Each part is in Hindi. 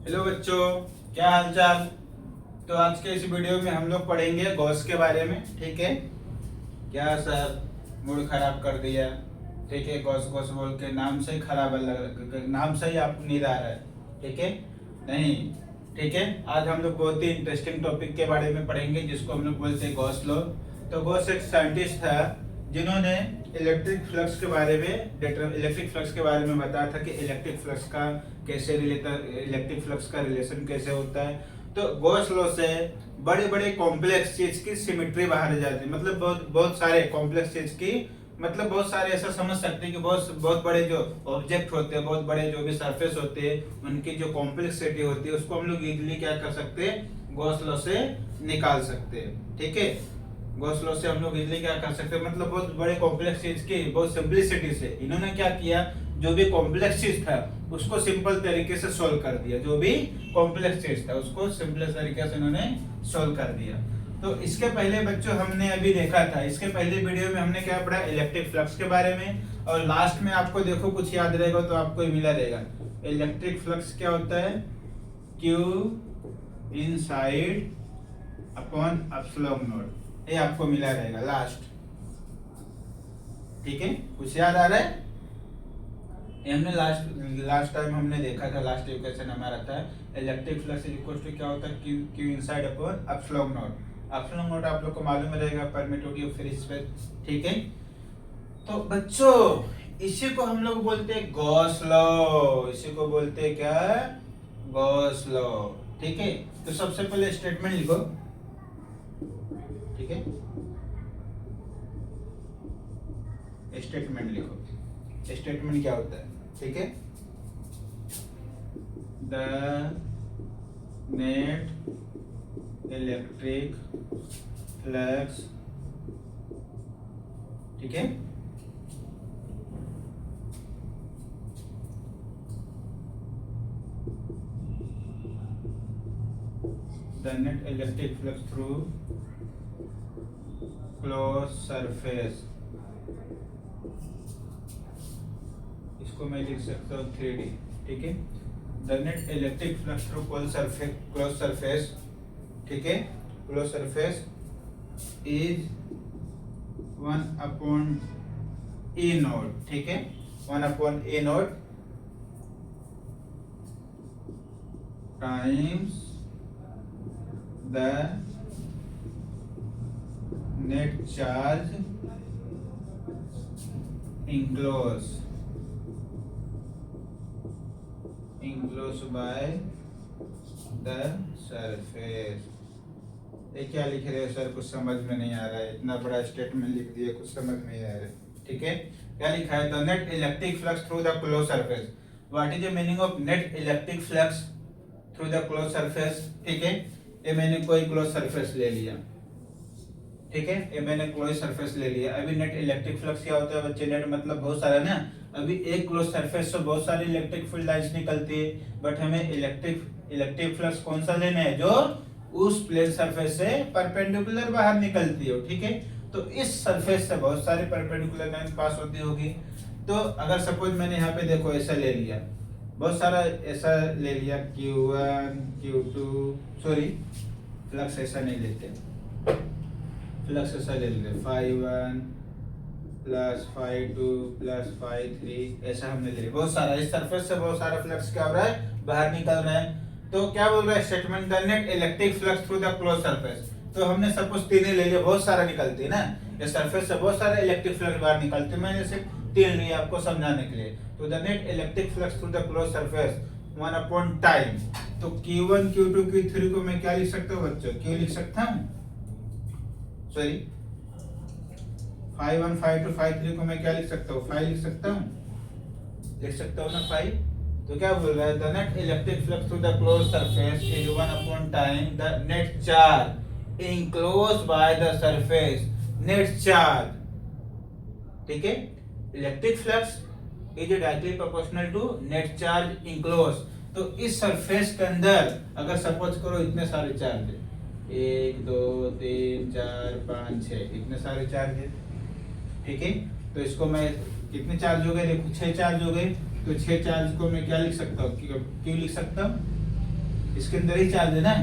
हेलो बच्चों, क्या हाल चाल। तो आज के इस वीडियो में हम लोग पढ़ेंगे गॉस के बारे में। ठीक है, क्या सर मूड खराब कर दिया। ठीक है, गॉस गॉस बोल के नाम से ही खराब नाम से ही आप नींद आ रहा है। ठीक है, नहीं ठीक है। आज हम लोग बहुत ही इंटरेस्टिंग टॉपिक के बारे में पढ़ेंगे जिसको हम लोग बोलते हैं गॉस लॉ। तो गॉस एक साइंटिस्ट था जिन्होंने इलेक्ट्रिक फ्लक्स के बारे में बताया था कि इलेक्ट्रिक फ्लक्स का इलेक्ट्रिक फ्लक्स का रिलेशन कैसे होता है। तो गॉस लॉ से बड़े बड़े कॉम्प्लेक्स चीज की सिमेट्री बाहर आ जाती है। मतलब बहुत सारे कॉम्प्लेक्स चीज की, मतलब बहुत सारे ऐसा समझ सकते हैं कि बहुत बहुत बड़े जो ऑब्जेक्ट होते हैं, बहुत बड़े जो भी सरफेस होते हैं, उनकी जो कॉम्प्लेक्सिटी होती है उसको हम लोग इजीली क्या कर सकते हैं, गॉस लॉ से निकाल सकते हैं। ठीक है, गॉस लॉ से हम लोग इजीली क्या कर सकते हैं, मतलब बहुत बड़े कॉम्प्लेक्स चीज की बहुत सिंपलिसिटी से इन्होंने क्या किया, जो भी कॉम्प्लेक्स चीज था उसको सिंपल तरीके से सोल्व कर दिया। जो भी कॉम्प्लेक्स चीज था उसको सिंपल तरीके से इन्होंने सोल्व कर दिया। तो इसके पहले बच्चों हमने अभी देखा था, इसके पहले वीडियो में हमने क्या पढ़ा, इलेक्ट्रिक फ्लक्स के बारे में। और लास्ट में आपको देखो कुछ याद रहेगा तो आपको मिला रहेगा, इलेक्ट्रिक फ्लक्स क्या होता है, Q inside upon epsilon not, ये आपको मिला रहेगा लास्ट। ठीक है, कुछ याद आ रहा है। ये हमने लास्ट टाइम हमने देखा था। लास्ट इक्वेशन हमारा था electric flux is equal to क्या होता है, Q inside upon epsilon naught. Epsilon naught आप लोग को मालूम रहेगा, परमिटिविटी ऑफ फ्री स्पेस। ठीक है, तो बच्चों इसी को हम लोग बोलते हैं गॉस लॉ। इसी को बोलते हैं क्या, गॉस लॉ। ठीक है, तो सबसे पहले स्टेटमेंट लिखो। ठीक है, स्टेटमेंट लिखो। स्टेटमेंट क्या होता है, ठीक है, द नेट इलेक्ट्रिक फ्लक्स। ठीक है, the net electric flux through close surface, इसको मैं लिख सकता हूँ 3D। ठीक है, the net electric flux through close surface. ठीक है, close surface is 1 upon E note. ठीक है, 1 upon E note times the net charge enclosed by the surface। ये क्या लिख रहे हैं सर, कुछ समझ में नहीं आ रहा है, इतना बड़ा स्टेटमेंट लिख दिया, कुछ समझ में नहीं आ रहा है। ठीक है, क्या लिखा है, the net electric flux through the close surface. What is the meaning of net electric flux through the close surface. ठीक है, ये मैंने कोई क्लोज सरफेस ले लिया। ठीक है, ये मैंने क्लोज सरफेस ले लिया। अभी नेट इलेक्ट्रिक फ्लक्स क्या होता है बच्चे, नेट मतलब बहुत सारा ना। अभी एक क्लोज सरफेस से बहुत सारी इलेक्ट्रिक फील्ड लाइंस निकलती है, बट हमें इलेक्ट्रिक फ्लक्स कौन सा लेना है, जो उस प्लेन सरफेस से परपेंडिकुलर बाहर निकलती हो। ठीक है, तो इस सरफेस से बहुत सारी परपेंडिकुलर लाइन पास होती होगी। तो अगर सपोज मैंने यहाँ पे देखो ऐसा ले लिया, बहुत सारा ऐसा ले लिया, Q1 Q2, सॉरी फ्लक्स ऐसा नहीं लेते, फ्लक्स ऐसा ले लेते, phi1 plus phi2 plus phi3, ऐसा हमने ले लिया। बहुत सारा इस सरफेस से बहुत सारा फ्लक्स क्या हो रहा है, बाहर निकल रहा है। तो क्या बोल रहा है statement, the net electric flux through the close surface. तो हमने सपोज 3 ले लिया, बहुत सारा निकलती है ना, इस सरफेस से बहुत सारे इलेक्ट्रिक फ्लक्स बाहर निकलते हैं। मैंने सिर्फ 3 लिया आपको समझाने के लिए। तो the net electric flux through the close surface 1 upon time. तो Q1 Q2 Q3 को मैं क्या लिख सकता हूँ बच्चों, Q लिख सकता हूँ, सॉरी phi1 phi2 phi3 को मैं क्या लिख सकता हूँ, phi लिख सकता हूँ ना phi। तो क्या बोल रहा है, the net electric flux through the close surface is 1 upon time the net charge enclosed by the surface, net charge. ठीक है, electric flux is directly proportional to net charge enclosed। तो इस सरफेस के अंदर अगर सपोज करो इतने सारे चार्ज है, 1 2 3 4 5 6, इतने सारे चार्ज है। ठीक है, तो इसको मैं कितने चार्ज हो गए? देखो 6 चार्ज हो गए। तो 6 चार्ज को मैं क्या लिख सकता हूँ, क्यों लिख सकता हूँ? इसके अंदर ही चार्ज है ना,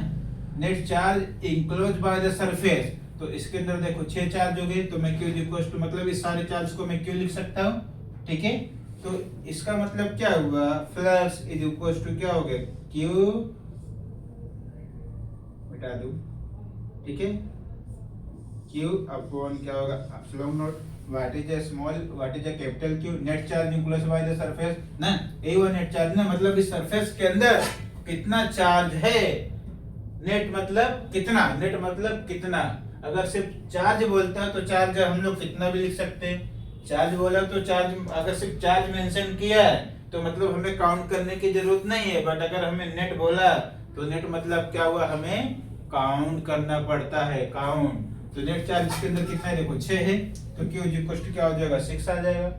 net charge enclose by the surface. तो इसके अंदर देखो 6 चार्ज हो गए, तो मैं Q इक्वल टू मतलब इस सारे चार्ज को मैं Q लिख सकता हूँ, ठीक है। तो इसका मतलब क्या हुआ, फ्लक्स इज इक्वल टू क्या हो गया, Q, मिटा दूं, ठीक है, Q अपॉन क्या होगा, epsilon not. What is a small, what is a capital Q, net charge enclose by the surface ना, यही वो नेट चार्ज ना, मतलब इस सरफेस के अंदर कितना चार्ज है। नेट मतलब कितना, नेट मतलब कितना। अगर सिर्फ चार्ज बोलता तो चार्ज हम लोग कितना भी लिख सकते हैं। चार्ज बोला तो चार्ज, अगर सिर्फ चार्ज मेंशन किया है तो मतलब हमें काउंट करने की जरूरत नहीं है। बट अगर हमें नेट बोला तो नेट मतलब क्या हुआ, हमें काउंट करना पड़ता है, काउंट। तो नेट चार्ज इसके अंदर कितना है, देखो 6 है, तो Q इक्वल टू क्या हो जाएगा, 6 आ जाएगा।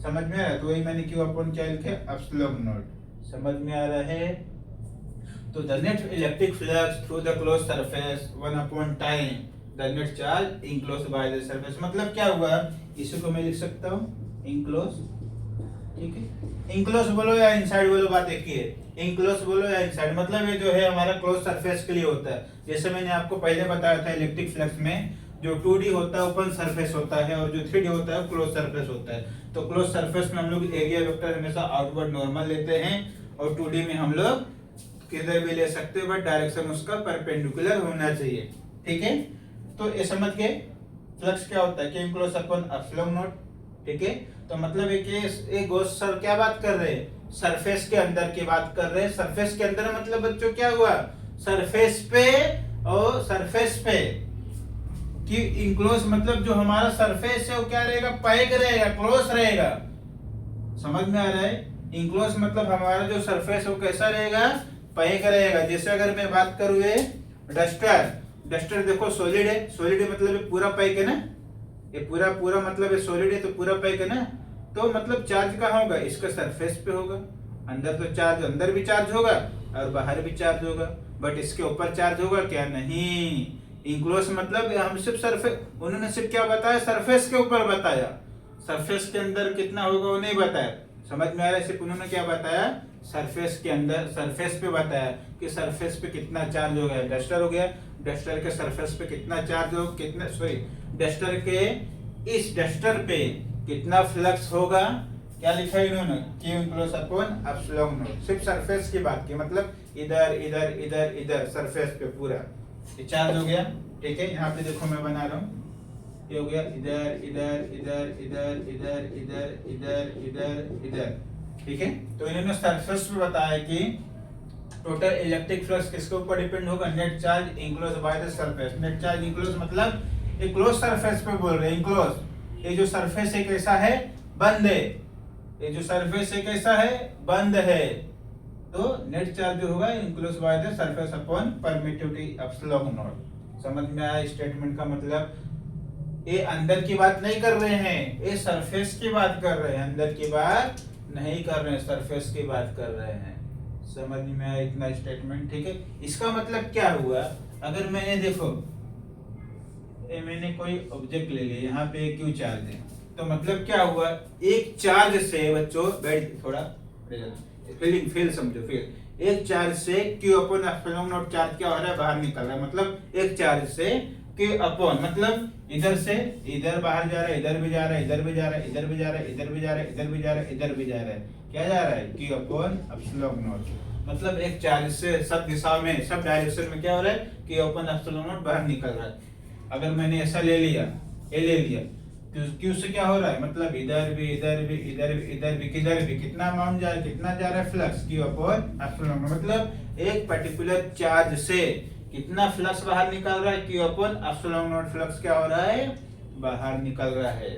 समझ में आ रहा है? तो वही मैंने Q अपॉन क्या लिखे, एप्सिलॉन नॉट। समझ में आ रहा है? तो the net electric flux through the closed surface 1 upon time the net charge enclosed by the surface। मतलब क्या हुआ, इसी को मैं लिख सकता हूँ enclosed, ठीक है। enclosed बोलो या inside बोलो, बात एक ही है। enclosed बोलो या inside, मतलब ये जो है हमारा क्लोज सरफेस के लिए होता है। जैसे मैंने आपको पहले बताया था इलेक्ट्रिक फ्लक्स में, जो 2D होता है ओपन सरफेस होता है, और जो 3D होता है क्लोज सरफेस होता है। तो क्लोज सरफेस में हम लोग एरिया वेक्टर हमेशा आउटवर्ड नॉर्मल लेते हैं, और 2D में हम लोग किधर भी ले सकते हो, बट डायरेक्शन उसका परपेंडिकुलर होना चाहिए, ठीक है। तो ये समझ गए फ्लक्स क्या होता है, Q equals upon epsilon naught, ठीक है। तो मतलब है कि एक गोस सर क्या बात कर रहे हैं, सरफेस के अंदर की बात कर रहे हैं। सरफेस के अंदर मतलब बच्चों क्या हुआ, सरफेस पे, और सरफेस पे कि इनक्लोज मतलब जो हमारा सरफेस है वो क्या रहेगा, पैक रहेगा, क्लोज रहेगा। समझ में आ रहा है? इनक्लोज मतलब हमारा जो सरफेस है वो कैसा रहेगा, पैक रहेगा। जैसे अगर मैं बात करूँ ये डस्टर, डस्टर देखो सॉलिड है, सॉलिड मतलब ये पूरा पैक है ना, ये पूरा पूरा मतलब ये सॉलिड है तो पूरा पैक है ना। तो मतलब चार्ज कहाँ होगा, इसका सरफेस पे होगा। अंदर तो चार्ज, अंदर भी चार्ज होगा और बाहर भी चार्ज होगा, बट इसके ऊपर चार्ज होगा क्या, नहीं। इनक्लोज मतलब हम सिर्फ सरफेस, उन्होंने सिर्फ क्या बताया, सरफेस के ऊपर बताया, सरफेस के अंदर कितना होगा वो नहीं बताया। समझ में आ रहा है? सिर्फ उन्होंने क्या बताया, सरफेस के अंदर, सरफेस पे बताया कि सरफेस पे कितना चार्ज हो गया। डस्टर हो गया, डस्टर के सरफेस पे कितना चार्ज हो, कितना, सॉरी, डस्टर के इस डस्टर पे कितना फ्लक्स होगा, क्या लिखा है इन्होंने, Q equals upon epsilon not. सिर्फ सरफेस की बात की, मतलब इधर इधर इधर इधर सरफेस पे पूरा ये चार्ज हो गया, ठीक है। यहाँ पे देखो मैं बना रहा हूँ, ये हो गया इधर इधर इधर इधर इधर इधर इधर इधर इधर, ठीक है। तो इन्होंने सरफेस पे बताया कि टोटल इलेक्ट्रिक फ्लक्स किसके ऊपर डिपेंड होगा, net charge enclose by the surface. Net charge enclose मतलब ये क्लोज सरफेस पे बोल रहे हैं, इनक्लोज। ये जो सरफेस है कैसा है, बंद है। ये जो सरफेस है कैसा है, बंद है। तो नेट चार्ज जो होगा enclose by the surface upon permittivity epsilon not. समझ में आया स्टेटमेंट का मतलब? ये अंदर की बात नहीं कर रहे हैं, ये सरफेस की बात कर रहे हैं, अंदर की बात नहीं कर रहे हैं, सरफेस की बात कर रहे हैं। समझ में आया इतना स्टेटमेंट, ठीक है। इसका मतलब क्या हुआ, अगर मैंने देखो मैंने कोई ऑब्जेक्ट ले लिया, यहाँ पे क्यू चार्ज है, तो मतलब क्या हुआ, एक चार्ज से बच्चों, बैठ थोड़ा फीलिंग फील समझो, फील। एक चार्ज से Q upon epsilon not charge क्या हो रहा है, बाहर निकल रहा है। मतलब एक चार्ज से Q अपॉन मतलब इधर से इधर बाहर जा रहा है, इधर भी जा रहा है, इधर भी जा रहा है, इधर भी जा रहा है, इधर भी जा रहा है, इधर भी जा रहा है, इधर भी जा रहा है। क्या जा रहा है, Q अपॉन एप्सिलॉन नॉट। मतलब एक चार्ज से सब दिशा में, सब डायरेक्शन में क्या हो रहा है, Q अपॉन एप्सिलॉन नॉट बाहर निकल रहा है। अगर मैंने ऐसा ले लिया, ये ले लिया, क्यू से क्या हो रहा है, मतलब इधर भी इधर भी इधर भी इधर भी किधर भी कितना अमाउंट जा रहा है, कितना जा रहा है flux, Q upon epsilon not. मतलब एक पर्टिकुलर चार्ज से कितना फ्लक्स बाहर निकल रहा है, Q upon epsilon not. Flux क्या हो रहा है, बाहर निकल रहा है।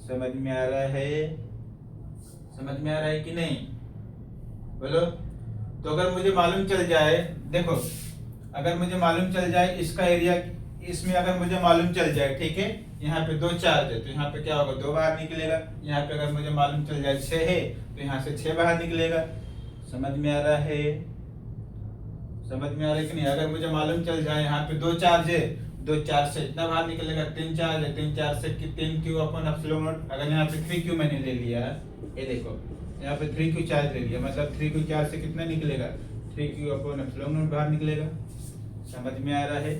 समझ में आ रहा है, समझ में आ रहा है कि नहीं, बोलो। तो अगर मुझे मालूम चल जाए, देखो अगर मुझे मालूम चल जाए इसका एरिया, इसमें अगर मुझे मालूम चल जाए, ठीक है, यहाँ पे 2 चार्ज है तो यहाँ पे क्या होगा, 2 बाहर निकलेगा। यहाँ पे अगर मुझे मालूम चल जाए 6 है तो यहाँ से 6 बाहर निकलेगा। समझ में आ रहा है, समझ में आ रहा है कि नहीं। अगर मुझे मालूम चल जाए यहाँ पे 2 चार्ज है, दो चार्ज से इतना बाहर निकलेगा, 3 चार्ज है, 3 चार्ज से 3 क्यू अपन एप्सिलॉन नॉट। अगर यहाँ पे 3 क्यू मैंने ले लिया, ये देखो यहाँ पे 3 क्यू चार्ज ले लिया, मतलब 3 क्यू चार्ज से कितना निकलेगा, 3 क्यू अपन एप्सिलॉन नॉट बाहर निकलेगा। समझ में आ रहा है?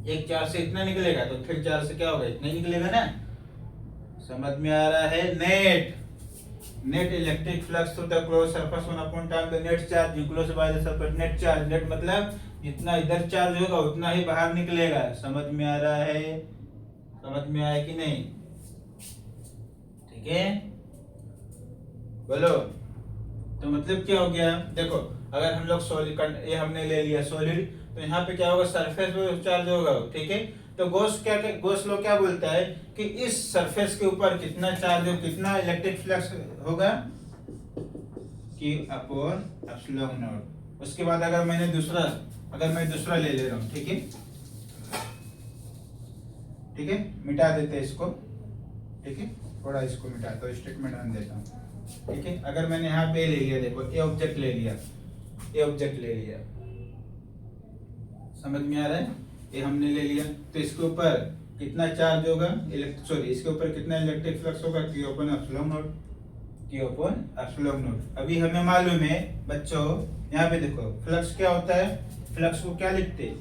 एक चार्ज से इतना निकलेगा तो फिर चार्ज से क्या होगा, इतना निकलेगा ना। समझ में आ रहा है? Net electric flux through the close surface one upon time the net charge enclosed bye the surface. Net charge, net मतलब जितना इधर चार्ज होगा उतना ही बाहर निकलेगा। समझ में आ रहा है? समझ में आया कि नहीं? ठीक है, बोलो। तो मतलब क्या हो गया, देखो अगर हम लोग सॉलिड, ये हमने ले लिया सॉलिड, तो यहाँ पे क्या होगा, सरफेस पे चार्ज होगा, ठीक है। तो गॉस लॉ क्या बोलता है कि इस सरफेस के ऊपर कितना चार्ज हो, कितना इलेक्ट्रिक फ्लक्स होगा, कि अपॉन एप्सिलॉन नॉट। उसके बाद अगर मैं दूसरा ले ले रहा हूँ, ठीक है, ठीक है, मिटा देते हैं इसको, ठीक है, थोड़ा इसको मिटाता हूँ, स्टेटमेंट रन देता हूँ, ठीक है। अगर मैंने यहाँ पे ले लिया, देखो ए ऑब्जेक्ट ले लिया, समझ में आ रहा है? ये हमने ले लिया, तो इसके ऊपर कितना चार्ज होगा, इसके ऊपर कितना इलेक्ट्रिक फ्लक्स होगा, Q अपॉन एप्सिलॉन नॉट। अभी हमें मालूम है बच्चों, यहाँ पे देखो फ्लक्स क्या होता है, फ्लक्स को क्या लिखते हैं,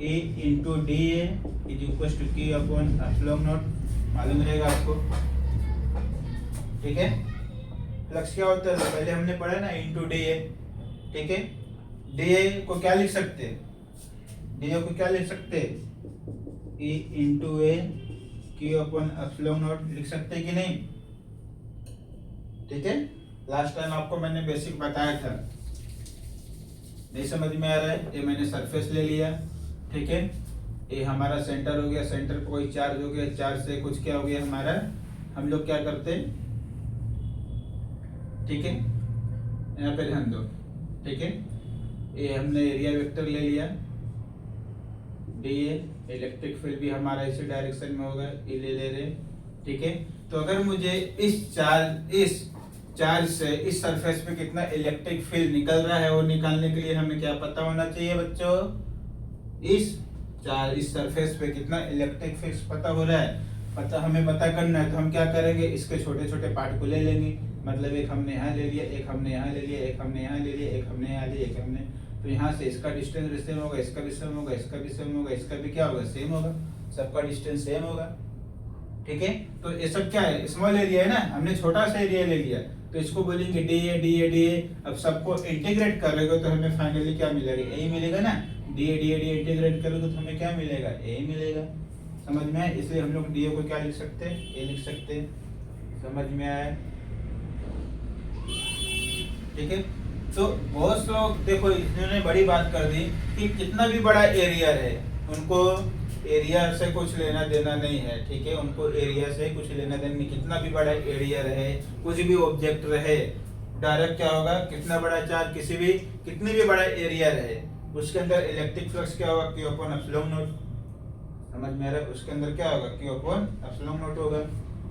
A into D is equal to Q upon epsilon naught, मालूम रहेगा आपको, ठीक है। फ्लक्स क्या होता है पहले हमने पढ़ा ना, इंटू डी ए, ठीक है। डी को क्या लिख सकते हैं, E into A Q upon epsilon not लिख सकते हैं कि नहीं, ठीक है। लास्ट टाइम आपको मैंने बेसिक बताया था, नहीं समझ में आ रहा है? ये मैंने सरफेस ले लिया, ठीक है, ये हमारा सेंटर हो गया, सेंटर पे कोई चार्ज हो गया, चार्ज से कुछ क्या हो गया हमारा, हम लोग क्या करते हैं, ठीक है, यहाँ पे ध्यान दो, ठीक है। ये हमने एरिया वेक्टर ले लिया, डी इलेक्ट्रिक फील्ड भी हमारा इसी डायरेक्शन में होगा, ये ले रहे, ठीक है। तो अगर मुझे इस चार्ज से इस सरफेस पे कितना इलेक्ट्रिक फील्ड निकल रहा है, वो निकालने के लिए हमें क्या पता होना चाहिए बच्चों, इस सरफेस पे कितना इलेक्ट्रिक फील्ड पता हो रहा है, हमें पता करना है। तो हम क्या करेंगे, इसके छोटे छोटे पार्ट को ले लेंगे, मतलब एक हमने यहाँ ले लिया, एक हमने यहाँ ले लिया, एक हमने यहाँ ले लिया, एक हमने यहाँ लिया, एक हमने, तो यहाँ से इसका डिस्टेंस भी सेम होगा, इसका भी सेम होगा, इसका भी सेम होगा, इसका भी क्या होगा, सेम होगा, सबका डिस्टेंस सेम होगा, ठीक है। तो ये सब क्या है, स्मॉल एरिया है ना, हमने छोटा सा एरिया ले लिया, तो इसको बोलेंगे डी ए। अब सबको इंटीग्रेट करोगे तो हमें फाइनली क्या मिलेगा, ए मिलेगा ना, डी ए इंटीग्रेट करोगे तो हमें क्या मिलेगा, ए मिलेगा। समझ में आया? इसलिए हम लोग डी को क्या लिख सकते हैं, ए लिख सकते हैं। समझ में आया? ठीक है। तो बहुत लोग देखो, इन्होंने बड़ी बात कर दी कि कितना भी बड़ा एरिया है, उनको एरिया से कुछ लेना देना नहीं है, ठीक है, उनको एरिया से कुछ लेना देना नहीं। कितना भी बड़ा एरिया रहे, कुछ भी ऑब्जेक्ट रहे, डायरेक्ट क्या होगा, कितना बड़ा चार्ज कितनी भी बड़ा एरिया रहे, उसके अंदर इलेक्ट्रिक फ्लक्स क्या होगा, Q अपॉन एप्सिलॉन नॉट। समझ में आ रहा है? उसके अंदर क्या होगा, Q अपॉन एप्सिलॉन नॉट होगा।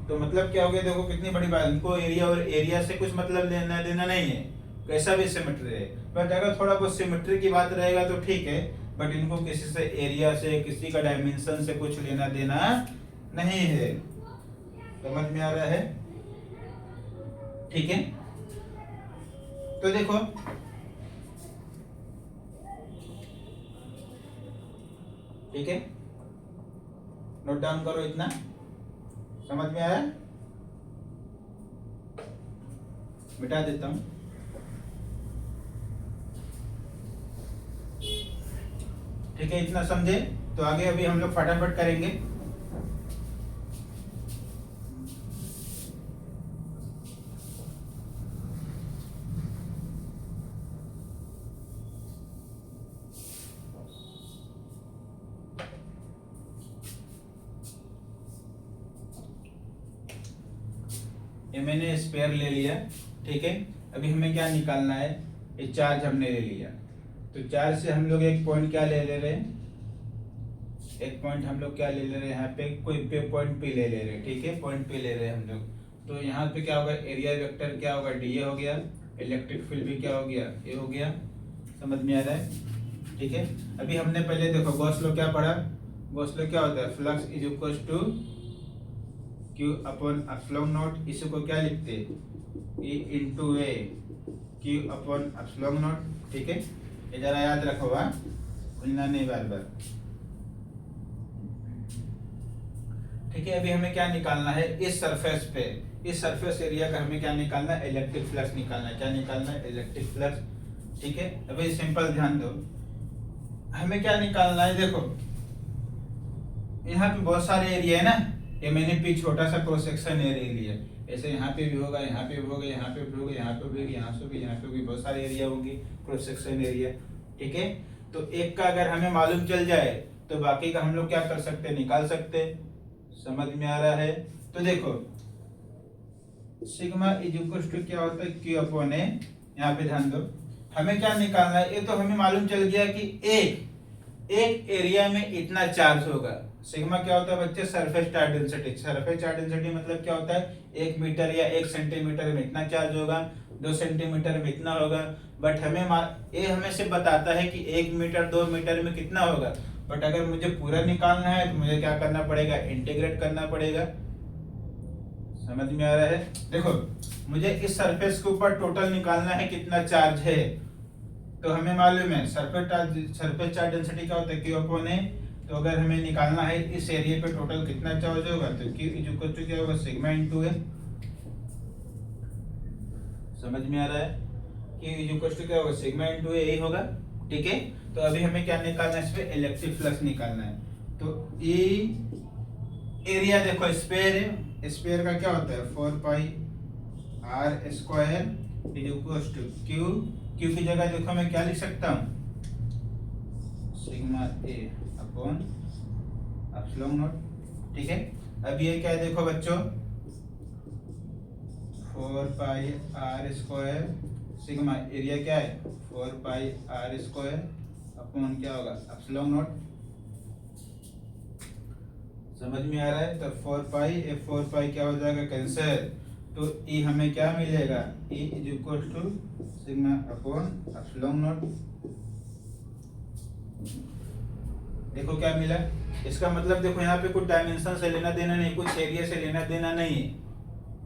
तो मतलब क्या हो गया, देखो कितनी बड़ी बात, उनको एरिया और एरिया से कुछ मतलब लेना देना नहीं है, कैसा भी सिमेट्री है। बट अगर थोड़ा बहुत सिमेट्री की बात रहेगा तो ठीक है, बट इनको किसी से एरिया से, किसी का डायमेंशन से कुछ लेना देना नहीं है। समझ में आ रहा है? ठीक है। तो देखो ठीक है, नोट डाउन करो इतना। समझ में आया? मिटा देता हूं। ठीक है, इतना समझे तो आगे अभी हम लोग फटाफट करेंगे। ये मैंने स्पेयर ले लिया, ठीक है। अभी हमें क्या निकालना है, ये चार्ज हमने ले लिया, तो चार्ज से हम लोग एक पॉइंट क्या ले रहे हैं, एक पॉइंट हम लोग क्या ले रहे हैं, यहाँ पे कोई पॉइंट पे ले रहे हैं, ठीक है, पॉइंट पे ले रहे हैं हम लोग। तो यहाँ पे क्या होगा, एरिया वेक्टर क्या होगा, डी ए हो गया, इलेक्ट्रिक फील्ड भी क्या हो गया, ए हो गया। समझ में आ रहा है? ठीक है, अभी हमने पहले देखो गॉस लॉ क्या पढ़ा, गॉस लॉ क्या होता है, flux is equal to Q upon epsilon naught, इसी को क्या लिखते हैं E into A Q upon epsilon naught, ठीक है, ये जरा याद रखो, भूलना नहीं बार बार, ठीक है। अभी हमें क्या निकालना है, इस सरफेस पे, इस सरफेस एरिया का हमें क्या निकालना है, इलेक्ट्रिक फ्लक्स निकालना है, क्या निकालना है, इलेक्ट्रिक फ्लक्स, ठीक है। अभी सिंपल ध्यान दो, हमें क्या निकालना है, देखो यहाँ पे बहुत सारे एरिया है ना, ये मैंने भी छोटा सा क्रॉस सेक्शन एरिया लिया, ऐसे यहाँ पे भी होगा, यहाँ पे भी होगा, यहाँ पे भी होगा, यहाँ पे भी, यहाँ से भी, यहाँ पे भी, बहुत सारे एरिया होंगे क्रॉस सेक्शन एरिया, ठीक है। तो एक का अगर हमें मालूम चल जाए तो बाकी का हम लोग क्या कर सकते हैं, निकाल सकते हैं, समझ में आ रहा है। तो देखो सिग्मा इज इक्वल टू क्या होता है, क्यू अपॉन ए, यहाँ पे ध्यान दो, हमें क्या निकालना है, ये तो हमें मालूम चल गया कि एक एरिया में इतना चार्ज होगा। सिग्मा क्या होता है बच्चे, surface charge density, surface charge density मतलब क्या होता है, 1 मीटर या 1 सेंटीमीटर में इतना चार्ज होगा, 2 सेंटीमीटर में इतना होगा, बट हमें ये हमें से बताता है कि 1 मीटर 2 मीटर में कितना होगा, बट अगर मुझे पूरा निकालना है तो मुझे क्या करना पड़ेगा, इंटीग्रेट करना पड़ेगा, समझ में आ रहा है। देखो मुझे इस सरफेस के ऊपर टोटल निकालना है कितना चार्ज है, तो हमें मालूम है सरफेस चार्ज डेंसिटी क्या होता है, क्यू अपॉन ए, तो अगर हमें निकालना है इस एरिया पे टोटल कितना चार्ज होगा, तो क्यू इज इक्वल टू क्या होगा, सिग्मा इनटू ए, समझ में आ रहा है, क्यू इज इक्वल टू क्या होगा, सिग्मा इनटू ए ही होगा, ठीक है। तो अभी हमें क्या निकालना है, इस पे इलेक्ट्रिक फ्लक्स निकालना है, तो ई एरिया देखो स्फीयर है, स्फीयर का क्या होता है 4 pi r square is equal to q, q की जगह देखो मैं क्या लिख सकता हूँ, sigma A upon epsilon naught, ठीक है। अब ये क्या है देखो बच्चों, 4 pi r square, sigma area क्या है 4 पाई आर स्क्वायर अपॉन क्या होगा, एप्सिलॉन नॉट, समझ में आ रहा है। तो 4 पाई 4 पाई क्या हो जाएगा, कैंसिल, तो ई हमें क्या मिलेगा, E is equal to sigma upon epsilon naught, देखो क्या मिला, इसका मतलब देखो यहाँ पे कुछ डायमेंशन से लेना देना नहीं, कुछ एरिया से लेना देना नहीं है,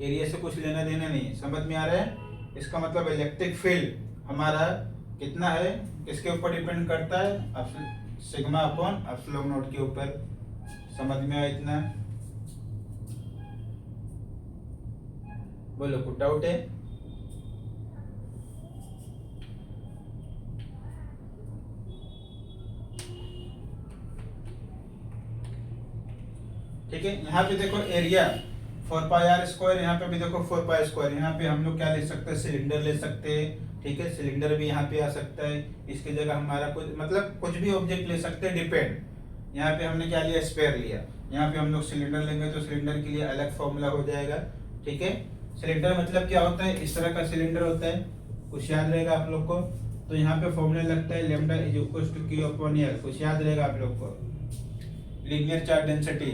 एरिया से कुछ लेना देना नहीं है, समझ में आ रहा है। इसका मतलब इलेक्ट्रिक फील्ड हमारा कितना है, किसके ऊपर डिपेंड करता है, सिग्मा अपॉन एप्सिलॉन नॉट के ऊपर, समझ में आया इतना, बोलो कुछ डाउट है। ठीक है, यहाँ पे देखो एरिया 4 पाई आर स्क्वायर, यहाँ पे भी देखो 4 पाई स्क्वायर, यहाँ पे हम लोग क्या ले सकते हैं, सिलेंडर ले सकते हैं, ठीक है, सिलेंडर भी यहाँ पे आ सकता है, इसकी जगह हमारा कुछ मतलब कुछ भी ऑब्जेक्ट ले सकते हैं, डिपेंड। यहाँ पे हमने क्या लिया, स्पेयर लिया, यहाँ पे हम लोग सिलेंडर लेंगे तो सिलेंडर के लिए अलग फॉर्मूला हो जाएगा, ठीक है। सिलेंडर मतलब क्या होता है, इस तरह का सिलेंडर होता है, कुछ याद रहेगा आप लोग को, तो यहाँ पे फॉर्मूला लगता है lambda is equal to Q upon L, कुछ याद रहेगा आप लोग को, लीनियर चार्ज डेंसिटी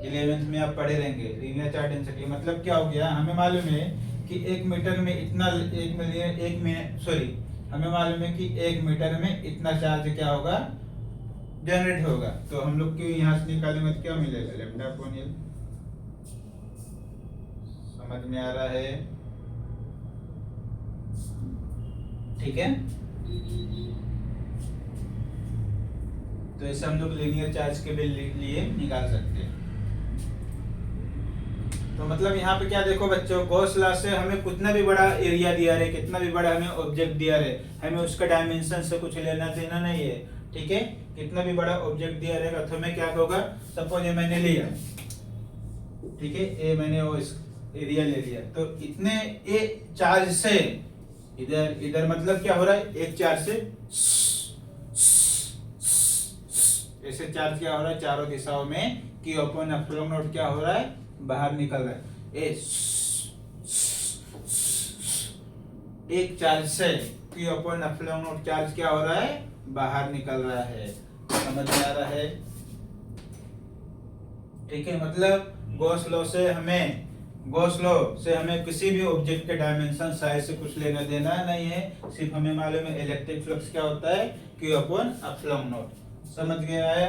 11th में आप पढ़े रहेंगे, लीनियर चार्ज डेंसिटी मतलब क्या हो गया, हमें मालूम है कि 1 मीटर में इतना, हमें मालूम है कि 1 मीटर में इतना चार्ज क्या होगा, जनरेट होगा, तो हम लोग क्यों यहाँ से निकालेंगे तो क्या मिलेगा, लैम्डा अपॉन एल, समझ में आ रहा है, ठीक है। तो ऐसे हम लोग लीनियर चार्ज के लिए निकाल सकते हैं। तो मतलब यहाँ पे क्या देखो बच्चों, गॉस लॉ से हमें कितना भी बड़ा एरिया दिया रहे, कितना भी बड़ा हमें ऑब्जेक्ट दिया रहे, हमें उसका डायमेंशन से कुछ लेना देना नहीं है, ठीक है। कितना भी बड़ा ऑब्जेक्ट दिया रहेगा तो हमें क्या होगा, सपोज ये मैंने लिया, ठीक है, ये मैंने वो एरिया ले लिया, तो इतने ए चार्ज से इधर मतलब क्या हो रहा है, एक चार्ज से ऐसे चार्ज क्या हो रहा है, चारों दिशाओं में कि अपॉन एप्सिलॉन नॉट क्या हो रहा है, बाहर निकल रहा है, एक चार्ज से Q upon epsilon not charge क्या हो रहा है, बाहर निकल रहा है, समझ में आ रहा है, ठीक है। मतलब गॉस लॉ से हमें गॉस लॉ से हमें किसी भी ऑब्जेक्ट के डायमेंशन साइज से कुछ लेना देना नहीं है, सिर्फ हमें मालूम है इलेक्ट्रिक फ्लक्स क्या होता है, Q अपॉन एप्सिलॉन नॉट। समझ गया है?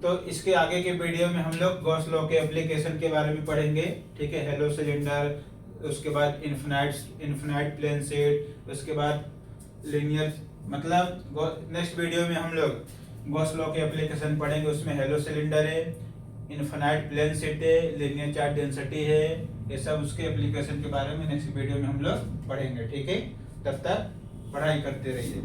तो इसके आगे के वीडियो में हम लोग गॉस लॉ के एप्लीकेशन के बारे में पढ़ेंगे, ठीक है। हेलो सिलेंडर, उसके बाद इनफिनाइट प्लेन शीट, उसके बाद लीनियर, मतलब नेक्स्ट वीडियो में हम लोग गॉस लॉ के एप्लीकेशन पढ़ेंगे। उसमें हेलो सिलेंडर है, इनफिनाइट प्लेन शीट है, लीनियर चार्ज डेंसिटी है, ये सब उसके एप्लीकेशन के बारे में नेक्स्ट वीडियो में हम लोग पढ़ेंगे, ठीक है। तब तक पढ़ाई करते रहिए।